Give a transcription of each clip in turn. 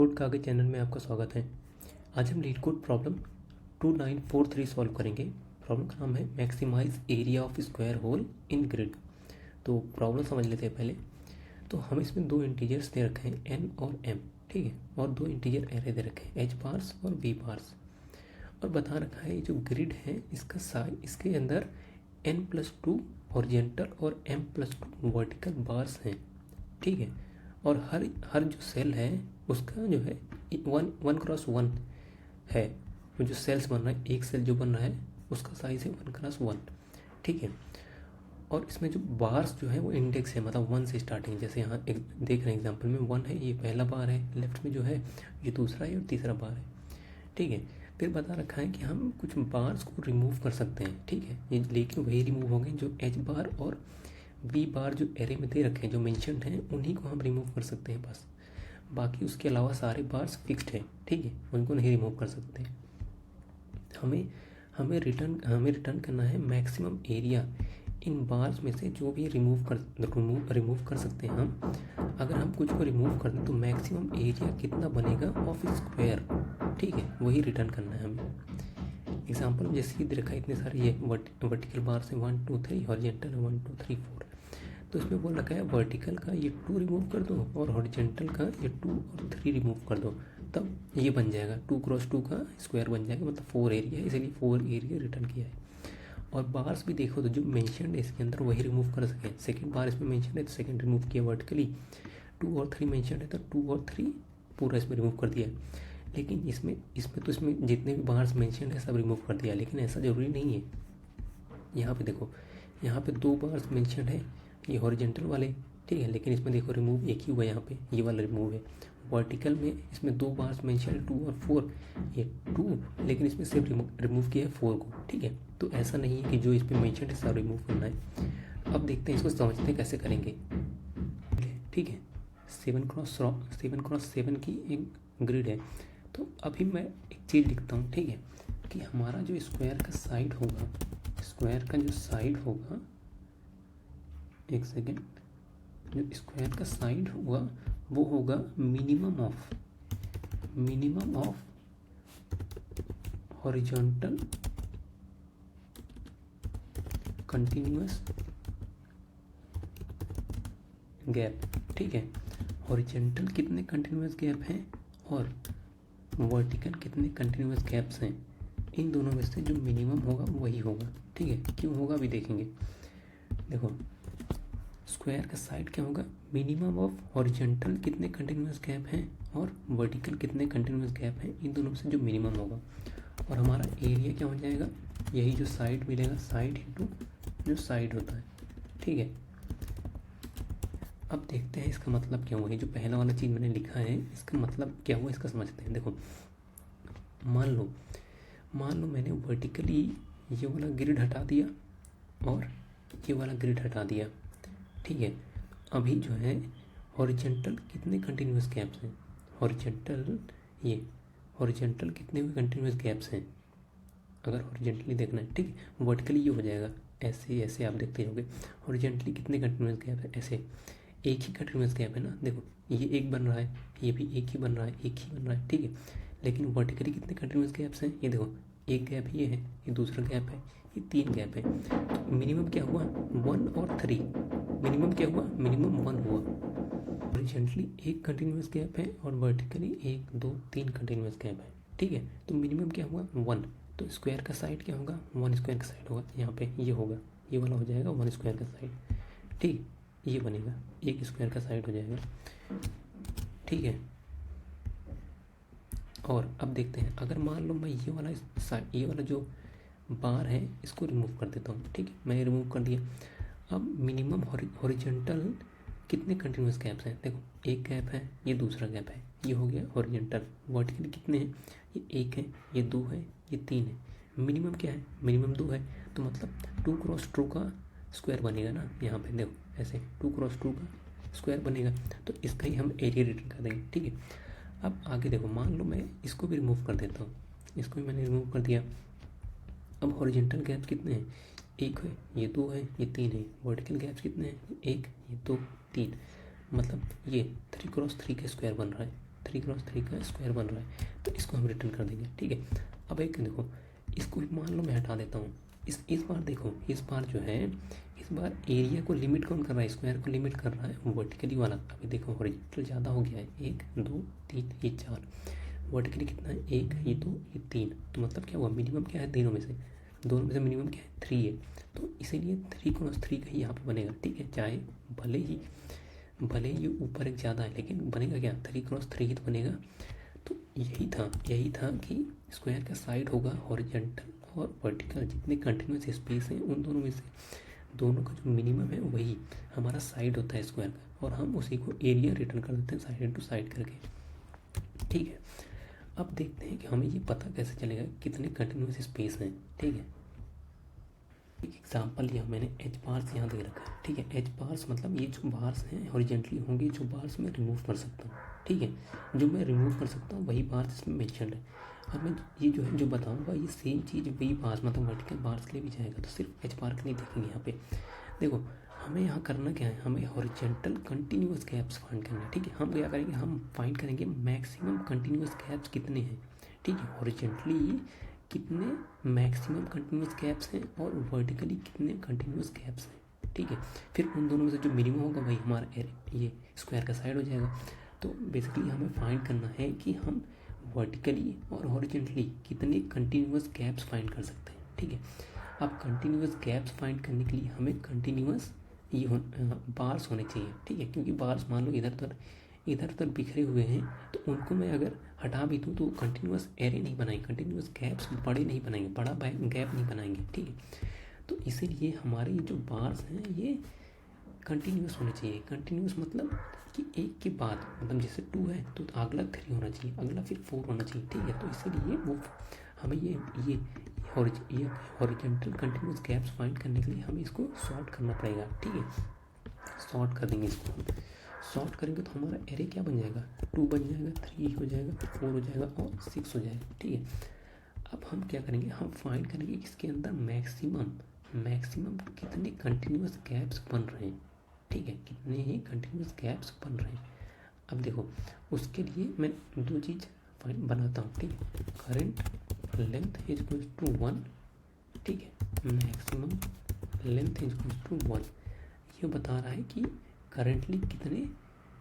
Code कागज channel में आपका स्वागत है। आज हम लीड कोड प्रॉब्लम 2943 सॉल्व करेंगे। प्रॉब्लम का नाम है maximize area of square hole in grid. तो प्रॉब्लम समझ लेते हैं पहले। तो हम इसमें दो इंटीजर्स दे रखे हैं n और m, ठीक है, और दो इंटीजर एरे दे रखे हैं h बार्स और v बार्स, और बता रखा है जो ग्रिड है इसका साइज, इसके अंदर n+2 हॉरिजॉन्टल और m+2 वर्टिकल बार्स हैं, ठीक है। और हर जो सेल है उसका जो है 1x1 है। जो सेल्स बन रहा है, एक सेल जो बन रहा है उसका साइज है 1x1, ठीक है। और इसमें जो बार्स जो है वो इंडेक्स है, मतलब 1 से स्टार्टिंग। जैसे यहाँ एक देख रहे हैं एग्जांपल में 1 है, ये पहला बार है, लेफ्ट में जो है ये दूसरा है और तीसरा बार है, ठीक है। फिर बता रखा है कि हम कुछ बार्स को रिमूव कर सकते हैं, ठीक है, ये लेकिन वही रिमूव होंगे जो एच बार और वी बार जो एरे में दे रखे हैं, जो मेंशन्ड हैं, उन्हीं को हम रिमूव कर सकते हैं बस। बाकी उसके अलावा सारे बार्स फिक्स्ड हैं, ठीक है, उनको नहीं रिमूव कर सकते। हमें रिटर्न करना है मैक्सिमम एरिया इन बार्स में से जो भी रिमूव कर सकते हैं हम। अगर हम कुछ को रिमूव कर दें तो मैक्सिमम एरिया कितना बनेगा ऑफ स्क्वायर, ठीक है, वही रिटर्न करना है हमें। एग्जाम्पल में जैसे कि रखा है इतने सारे ये वर्टिकल बार से 1 2 3, हॉरिजॉन्टल 1 2 3 4। तो इसमें बोल रखा है वर्टिकल का ये 2 रिमूव कर दो और हॉरिजॉन्टल का ये 2 और 3 रिमूव कर दो, तब ये बन जाएगा 2x2 का स्क्वायर बन जाएगा, मतलब 4 एरिया है, इसलिए 4 एरिया रिटर्न किया है। और बार्स भी देखो तो जो मेंशन्ड है इसके अंदर वही रिमूव कर सके। सेकंड बार इसमें मेंशन्ड है तो सेकंड रिमूव किया वर्टिकली, 2 और 3 मेंशन्ड है तो 2 और 3 पूरा इसमें रिमूव कर दिया। लेकिन इसमें जितने भी बार्स मेंशन्ड है सब रिमूव कर दिया, लेकिन ऐसा ज़रूरी नहीं है। यहाँ पे देखो, यहाँ पे 2 बार्स मेंशन्ड है, ये हॉरिजॉन्टल वाले, ठीक है, लेकिन इसमें देखो रिमूव एक ही हुआ, यहाँ पे ये वाला रिमूव है। वर्टिकल में इसमें 2 बार्स मेंशन है 2 और 4, ये 2, लेकिन इसमें सिर्फ रिमूव किया है 4 को, ठीक है। तो ऐसा नहीं है कि जो इस पर मेंशन है सब रिमूव करना है। अब देखते हैं, इसको समझते हैं कैसे करेंगे, ठीक है। 7x7 की एक ग्रिड है। तो अभी मैं एक चीज़ लिखता हूँ, ठीक है, कि हमारा जो स्क्वायर का साइड होगा, स्क्वायर का जो साइड होगा, एक सेकेंड, जो स्क्वायर का साइड होगा वो होगा minimum of horizontal continuous gap, ठीक है। हॉरिजॉन्टल कितने कंटिन्यूअस गैप हैं और वर्टिकल कितने कंटिन्यूअस गैप्स हैं, इन दोनों में से जो मिनिमम होगा वही होगा, ठीक है। क्यों होगा अभी देखेंगे। देखो, स्क्वायर का साइड क्या होगा, मिनिमम ऑफ हॉरिजॉन्टल कितने कंटिन्यूअस गैप हैं और वर्टिकल कितने कंटिन्यूअस गैप हैं, इन दोनों में से जो मिनिमम होगा। और हमारा एरिया क्या हो जाएगा, यही जो साइड मिलेगा, साइड इंटू जो साइड होता है, ठीक है। अब देखते हैं इसका मतलब क्या हुआ है। जो पहला वाला चीज़ मैंने लिखा है इसका मतलब क्या हुआ, इसका समझते हैं। देखो, मान लो मैंने वर्टिकली ये वाला ग्रिड हटा दिया और ये वाला ग्रिड हटा दिया, ठीक है। अभी जो है हॉरिजॉन्टल कितने कंटिन्यूअस गैप्स हैं, हॉरिजॉन्टल कितने भी कंटिन्यूअस गैप्स हैं, अगर हॉरिजॉन्टली देखना है, ठीक है। वर्टिकली ये हो जाएगा ऐसे आप देखते होंगे। हॉरिजॉन्टली कितने कंटिन्यूअस गैप है, ऐसे एक ही कंटिन्यूअस गैप है ना। देखो, ये एक बन रहा है, ये भी एक ही बन रहा है, ठीक है। लेकिन वर्टिकली कितने कंटिन्यूअस गैप्स हैं, ये देखो, एक गैप ये है, ये दूसरा गैप है, ये 3 गैप है। तो मिनिमम क्या हुआ, 1 और 3, मिनिमम क्या हुआ, मिनिमम 1 हुआ। हॉरिजॉन्टली एक कंटिन्यूअस गैप है और वर्टिकली 1 2 3 कंटिन्यूअस गैप है, ठीक है। तो मिनिमम क्या हुआ, 1। तो स्क्वायर का साइड क्या होगा, 1 स्क्वायर का साइड होगा, यहाँ पे ये होगा, ये वाला हो जाएगा 1 स्क्वायर का साइड, ठीक, ये बनेगा 1 स्क्वायर का साइड हो जाएगा, ठीक है। और अब देखते हैं, अगर मान लो मैं ये वाला जो बार है इसको रिमूव कर देता हूँ, ठीक है, मैंने रिमूव कर दिया। अब मिनिमम हॉरिजॉन्टल कितने कंटिन्यूअस गैप्स हैं, देखो, एक गैप है, ये दूसरा गैप है, ये हो गया हॉरिजॉन्टल। वर्टिकल कितने हैं, ये 1 है, ये 2 है, ये 3 है। मिनिमम क्या है, मिनिमम 2 है, तो मतलब 2x2 का स्क्वायर बनेगा ना। यहाँ पे देखो ऐसे 2x2 का स्क्वायर बनेगा, तो इसका ही हम एरिया रिटर्न कर देंगे, ठीक है। अब आगे देखो, मान लो मैं इसको भी रिमूव कर देता हूँ, इसको भी मैंने रिमूव कर दिया। अब हॉरिजॉन्टल गैप्स कितने हैं, 1 है, ये 2 है, ये 3 है। वर्टिकल गैप्स कितने हैं, 1, ये 2 3, मतलब ये 3x3 का स्क्वायर बन रहा है, 3x3 का स्क्वायर बन रहा है, तो इसको हम रिटर्न कर देंगे। ठीक है, अब एक देखो, इसको मान लो मैं हटा देता हूँ। इस बार देखो, इस बार जो है, इस बार एरिया को लिमिट कौन कर रहा है, स्क्वायर को लिमिट कर रहा है वर्टिकली वाला। अभी देखो हॉरिजॉन्टल ज़्यादा हो गया है, 1 2 3 ये 4, वर्टिकली कितना है, 1 ये 2 ये 3, तो मतलब क्या हुआ, मिनिमम क्या है दोनों में से मिनिमम क्या है, 3 है। तो इसीलिए 3x3 का ही यहाँ पे बनेगा। ठीक है, चाहे भले ही ऊपर एक ज़्यादा है, लेकिन बनेगा क्या, 3x3 ही तो बनेगा। तो यही था कि स्क्वायर का साइड होगा हॉरिजॉन्टल और वर्टिकल, जितने कंटिन्यूस स्पेस हैं उन दोनों में से दोनों का जो मिनिमम है वही हमारा साइड होता है स्क्वायर का, और हम उसी को एरिया रिटर्न कर देते हैं साइड इनटू साइड करके। ठीक है, अब देखते हैं कि हमें ये पता कैसे चलेगा कितने कंटिन्यूस स्पेस हैं। ठीक है, एक एग्जाम्पल लिया मैंने, एच बार्स यहाँ दे रखा है। ठीक है, एच बार्स मतलब ये जो बार्स हैं हॉरिजॉन्टली होंगे, जो बार्स मैं रिमूव कर सकता हूँ। ठीक है, जो मैं रिमूव कर सकता हूँ वही बार्स इसमें मेंशन्ड है। अब मैं ये जो है जो बताऊँगा ये सेम चीज़ वही बार्स मतलब वर्टिकल बार्स के लिए भी जाएगा, तो सिर्फ एच बार के लिए देखेंगे। यहाँ पे देखो, हमें यहाँ करना क्या है, हमें हॉरिजॉन्टल कंटिन्यूस गैप्स फाइंड करना है। ठीक है, हम क्या करेंगे, हम फाइंड करेंगे मैक्सिमम कंटिन्यूस गैप्स कितने हैं। ठीक है, हॉरिजॉन्टली कितने मैक्सिमम कंटिन्यूस गैप्स हैं और वर्टिकली कितने कंटिन्यूस गैप्स हैं। ठीक है, फिर उन दोनों में से जो मिनिमम होगा वही हमारा ये स्क्वायर का साइड हो जाएगा। तो बेसिकली हमें फाइंड करना है कि हम वर्टिकली और हॉरिजॉन्टली कितने कंटिन्यूस गैप्स फाइंड कर सकते हैं। ठीक है, अब कंटिन्यूस गैप्स फाइंड करने के लिए हमें कंटिन्यूस ये बार्स होने चाहिए। ठीक है, क्योंकि बार्स मान लो इधर उधर बिखरे हुए हैं, तो उनको मैं अगर हटा भी दूँ तो कंटिन्यूस एरे नहीं बनाएंगे, कंटिन्यूस गैप्स बड़े नहीं बनाएंगे, बड़ा गैप नहीं बनाएंगे। ठीक है, तो इसीलिए हमारे जो बार्स हैं ये कंटिन्यूस होने चाहिए। कंटिन्यूस मतलब कि एक के बाद, मतलब जैसे 2 है तो अगला 3 होना चाहिए, अगला फिर 4 होना चाहिए। ठीक है, तो इसीलिए वो हमें ये हॉरिजॉन्टल कंटिन्यूस गैप्स फाइंड करने के लिए हमें इसको सॉर्ट करना पड़ेगा। ठीक है, सॉर्ट कर देंगे इसको, हम सॉर्ट करेंगे तो हमारा एरे क्या बन जाएगा, 2 बन जाएगा, 3 हो जाएगा, 4 हो जाएगा और 6 हो जाएगा। ठीक है, अब हम क्या करेंगे, हम फाइंड करेंगे इसके अंदर मैक्सिमम कितने कंटिन्यूस गैप्स बन रहे हैं। ठीक है, कितने ही कंटिन्यूस गैप्स बन रहे हैं। अब देखो, उसके लिए मैं 2 चीज़ फाइंड बनाता हूँ। ठीक है, current length is equal to 1। ठीक है, maximum length is equal to 1, ये बता रहा है कि करेंटली कितने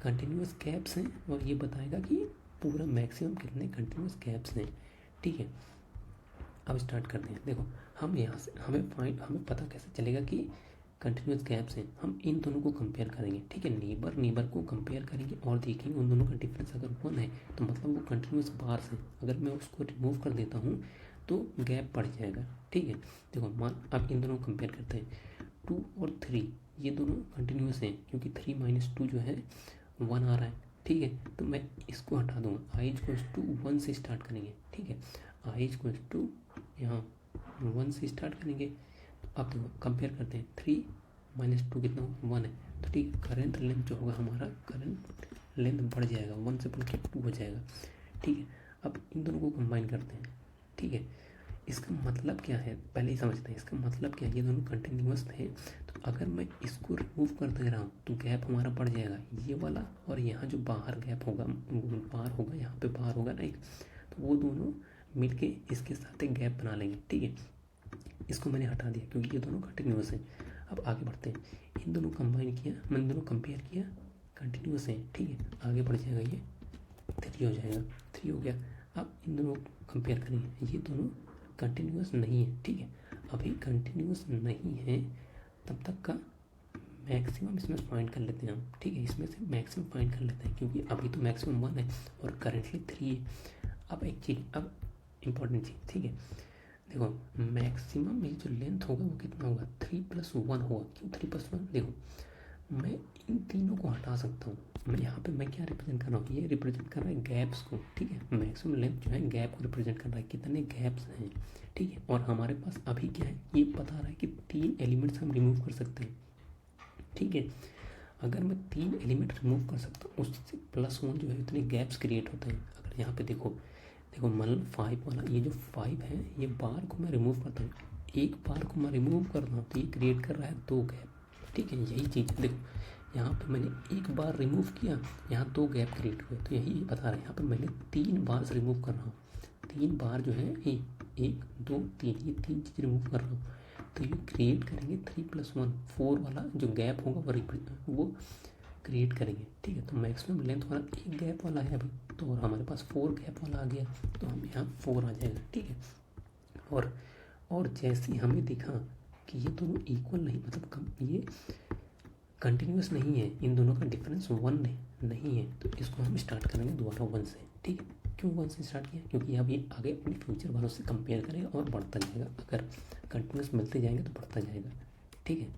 कंटिन्यूस गैप्स हैं और ये बताएगा कि पूरा मैक्सिमम कितने कंटिन्यूस गैप्स हैं। ठीक है, अब स्टार्ट करते हैं। देखो, हम यहाँ से हमें पता कैसे चलेगा कि कंटिन्यूस गैप्स हैं, हम इन दोनों को कंपेयर करेंगे। ठीक है, नेबर को कंपेयर करेंगे और देखेंगे उन दोनों का डिफरेंस अगर 1 है तो मतलब वो कंटिन्यूस बार्स हैं। अगर मैं उसको रिमूव कर देता हूँ तो गैप बढ़ जाएगा। ठीक है, देखो अब इन दोनों को कंपेयर करते हैं। 2 और 3 ये दोनों कंटिन्यूस हैं, क्योंकि 3 - 2 जो है 1 आ रहा है। ठीक है, तो मैं इसको हटा दूंगा, i = 1 से स्टार्ट करेंगे। ठीक है, i = यहाँ 1 से स्टार्ट करेंगे। तो अब देखो कंपेयर करते हैं, 3 - 2 कितना 1 है। तो ठीक है, करेंट लेंथ जो होगा हमारा, करेंट लेंथ बढ़ जाएगा, 1 से बढ़ के 2 हो जाएगा। ठीक है, अब इन दोनों को कंबाइन करते हैं। ठीक है, इसका मतलब क्या है पहले ही समझते हैं, इसका मतलब क्या है, ये दोनों कंटिन्यूस थे, तो अगर मैं इसको रिमूव कर दे रहा हूँ तो गैप हमारा बढ़ जाएगा, ये वाला, और यहाँ जो बाहर गैप होगा, बाहर होगा, यहाँ पे बाहर होगा ना एक, तो वो दोनों मिलके इसके साथ एक गैप बना लेंगे। ठीक है, इसको मैंने हटा दिया क्योंकि ये दोनों कंटिन्यूस हैं। अब आगे बढ़ते हैं, इन दोनों कंबाइन किया, मैंने दोनों कंपेयर किया, कंटिन्यूस हैं। ठीक है, आगे बढ़ जाएगा, ये 3 हो जाएगा, 3 हो गया। अब इन दोनों कंपेयर करेंगे, ये दोनों कंटिन्यूस नहीं है। ठीक है, अभी कंटिन्यूस नहीं है, तब तक का मैक्सिमम इसमें फाइंड कर लेते हैं हम। ठीक है, इसमें से मैक्सिमम फाइंड कर लेते हैं, क्योंकि अभी तो मैक्सिमम 1 है और करेंटली 3 है। अब एक चीज़, अब इम्पॉर्टेंट चीज़, ठीक है, देखो मैक्सिमम ये जो लेंथ होगा वो कितना होगा, 3 + 1 होगा। क्यों 3 + 1, देखो मैं इन तीनों को हटा सकता हूँ। मैं यहाँ पे मैं क्या रिप्रेजेंट कर रहा हूँ, ये रिप्रेजेंट कर रहा है गैप्स को। ठीक है, मैक्सिमम लेंथ जो है गैप को रिप्रेजेंट कर रहा है, कितने गैप्स हैं। ठीक है, और हमारे पास अभी क्या है, ये बता रहा है कि 3 एलिमेंट्स हम रिमूव कर सकते हैं। ठीक है, अगर मैं 3 एलिमेंट रिमूव कर सकता हूँ, उससे +1 जो है उतने गैप्स क्रिएट होते हैं। अगर यहाँ पे देखो मतलब 5 वाला, ये जो 5 है, ये बार को मैं रिमूव करता हूँ, एक बार को मैं रिमूव कर रहा हूँ तो ये क्रिएट कर रहा है 2 गैप। ठीक है, यही चीज़ देखो, यहाँ पे मैंने एक बार रिमूव किया, यहाँ 2 गैप क्रिएट हुए, तो यही बता रहे हैं यहाँ पे मैंने 3 बार रिमूव कर रहा हूँ। 3 बार जो है ये 1 2 3, ये 3 चीज़ रिमूव कर रहा हूँ, तो ये क्रिएट करेंगे 3+1 4 वाला जो गैप होगा वो क्रिएट करेंगे। ठीक है, तो मैक्सिमम लेंथ हमारा 1 गैप वाला है अभी, तो और हमारे पास 4 गैप वाला आ गया, तो हम यहाँ 4 आ जाएगा। ठीक है, और जैसे हमें दिखा कि ये दोनों इक्वल नहीं, मतलब ये कंटिन्यूस नहीं है, इन दोनों का डिफरेंस 1 नहीं है, तो इसको हम स्टार्ट करेंगे दोबारा 1 से। ठीक है, क्यों 1 से स्टार्ट किया? क्योंकि अब ये आगे अपने फ्यूचर वालों से कंपेयर करेगा और बढ़ता जाएगा, अगर कंटिन्यूस मिलते जाएंगे तो बढ़ता जाएगा। ठीक है,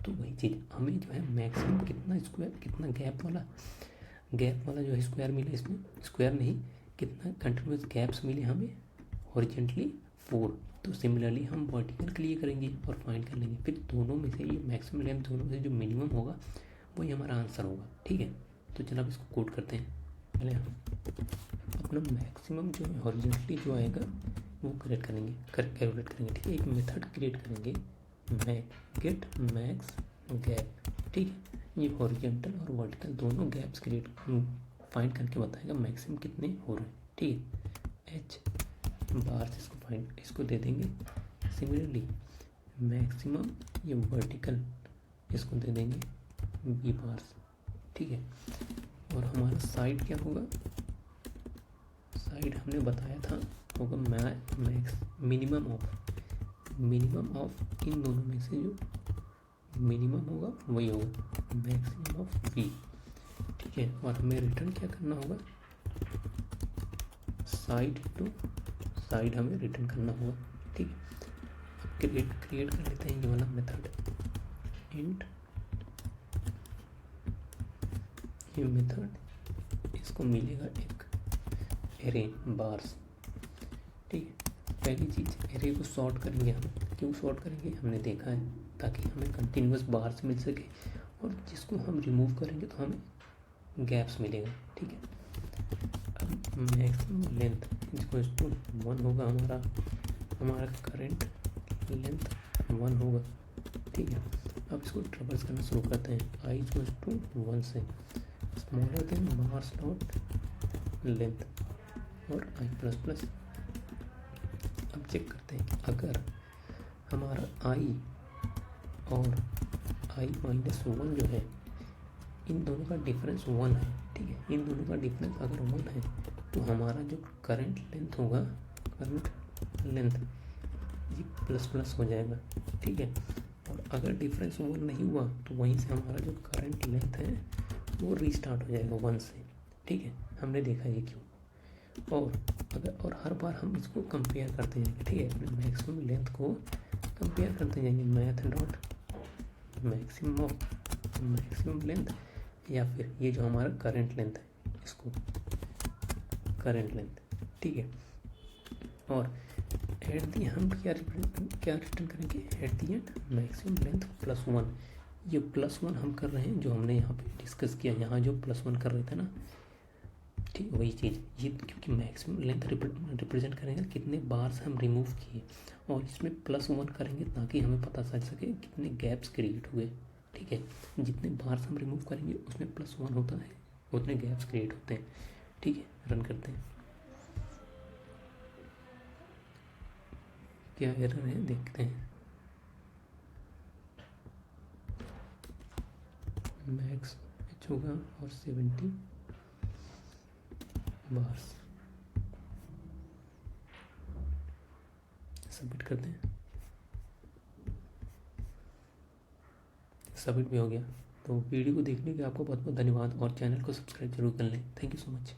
तो वही चीज़ हमें जो है मैक्सिमम कितना गैप वाला जो है स्क्वायर मिला, इसमें स्क्वायर नहीं, कितना कंटिन्यूस गैप्स मिले हमें हॉरिजॉन्टली 4। तो सिमिलरली हम वर्टिकल के लिए करेंगे और फाइंड कर लेंगे, फिर दोनों में से ये मैक्सिमम लेंथ दोनों में से जो मिनिमम होगा वही हमारा आंसर होगा। ठीक है, तो चलो अब इसको कोड करते हैं। पहले हम अपना मैक्सिमम जो है हॉरिजॉन्टली जो आएगा वो कैलकुलेट करेंगे। ठीक है, एक मेथड क्रिएट करेंगे, गेट मैक्स गैप। ठीक है, ये हॉरिजॉन्टल और वर्टिकल दोनों गैप्स क्रिएट फाइंड करके बताएगा मैक्सिमम कितने हो रहे हैं। ठीक है, एच बार्स इसको दे देंगे। सिमिलरली मैक्सिमम ये वर्टिकल इसको दे देंगे बी बार्स। ठीक है, और हमारा साइड क्या होगा? साइड हमने बताया था होगा मैक्स मिनिमम ऑफ इन दोनों में से जो मिनिमम होगा वही होगा मैक्सिमम ऑफ वी। ठीक है, और हमें रिटर्न क्या करना होगा? साइड टू साइड हमें रिटर्न करना होगा। ठीक है, अब क्रिएट कर लेते हैं ये वाला मेथड, इंट ये मेथड, इसको मिलेगा एक एरे बार्स। ठीक है, पहली चीज़ एरे को सॉर्ट करेंगे हम। क्यों सॉर्ट करेंगे? हमने देखा है ताकि हमें कंटिन्यूस बार्स मिल सके, और जिसको हम रिमूव करेंगे तो हमें गैप्स मिलेगा। ठीक है, अब मैक्सिमम लेंथ इक्वल्स टू 1 होगा, हमारा करंट लेंथ 1 होगा। ठीक है, अब इसको ट्रेवर्स करना शुरू करते हैं। आई इक्वल्स टू 1 से smaller then mass dot length और आई प्लस प्लस। अब चेक करते हैं कि अगर हमारा आई और आई माइनस 1 जो है, इन दोनों का डिफरेंस 1 है। ठीक है, इन दोनों का डिफरेंस अगर 1 है तो हमारा जो करंट लेंथ होगा, करंट लेंथ ये प्लस प्लस हो जाएगा। ठीक है, और अगर डिफरेंस 1 नहीं हुआ तो वहीं से हमारा जो करंट लेंथ है वो रीस्टार्ट हो जाएगा 1 से। ठीक है, हमने देखा ये क्यों। और हर बार हम इसको कंपेयर करते जाएंगे। ठीक है, अपने मैक्सिमम लेंथ को कंपेयर करते जाएंगे, मैथ डॉट मैक्सिमम लेंथ, या फिर ये जो हमारा करंट लेंथ है इसको करंट लेंथ। ठीक है, और एट दी हम क्या रिटर्न करेंगे? At the and maximum length +1। ये +1 हम कर रहे हैं जो हमने यहाँ पे डिस्कस किया, यहाँ जो +1 कर रहे थे ना। ठीक, वही चीज़ ये, क्योंकि मैक्सिमम लेंथ रिप्रेजेंट करेंगे कितने बार्स हम रिमूव किए, और इसमें +1 करेंगे ताकि हमें पता चल सके कितने गैप्स क्रिएट हुए। ठीक है, जितने बार्स हम रिमूव करेंगे उसमें +1 होता है, उतने गैप्स क्रिएट होते हैं। ठीक है, रन करते हैं, क्या एरर है देखते हैं। मैक्स एच होगा और 70 बार्स। सबमिट करते हैं, सबमिट भी हो गया। तो वीडियो को देखने के आपको बहुत बहुत धन्यवाद, और चैनल को सब्सक्राइब जरूर कर लें। Thank you so much.